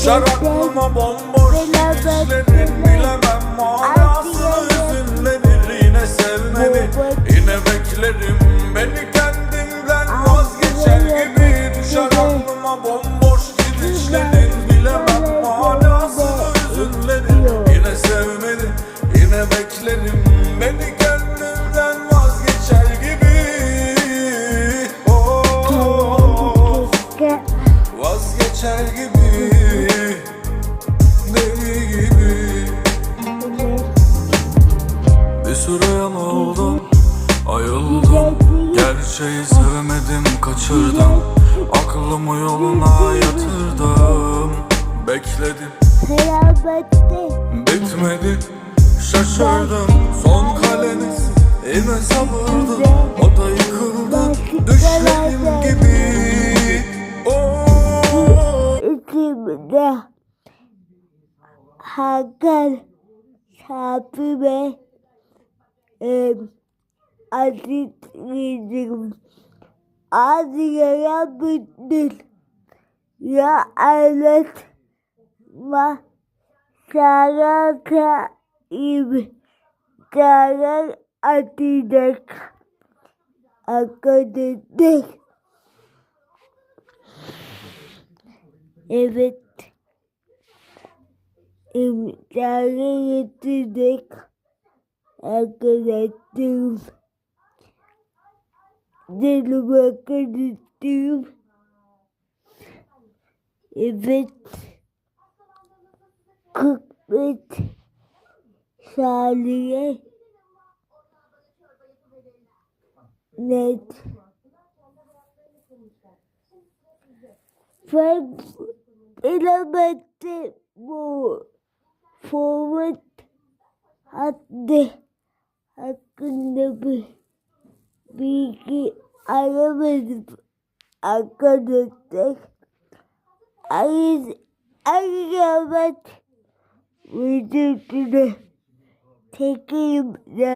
Düşer aklıma bomboş gidişlerin, bilemem manasını hüzünlenir. Yine sevmeni, yine beklerim, beni kendimden vazgeçer gibi. Düşer aklıma bomboş gidişlerin, bilemem manasını hüzünlenir. Yine sevmeni, yine beklerim, beni kendimden vazgeçer gibi. Vazgeçer gibi, deli gibi. Bir süre yanıldım, ayıldım. Gerçeği sevmedim, kaçırdım. Aklımı yoluna yatırdım. Bekledim, bitmedi, şaşırdım. Son kaleniz yine sabırdı, o da yıkıldı düşlerim gibi. İçimde Hakan Şafi ve Aziz Yıldırım Adiya'ya bütün ya anlatma sarata gibi karar atacak arkadaşlar. Evet, imzaya getirdik arkadaşlarım. Deli bakın istiyorum. Evet, 45 saniye net. Fark elementi bu forvet hattı hakkında bir bilgi alamadım arkadaşlar. Ayrıca videosunu çekeyim.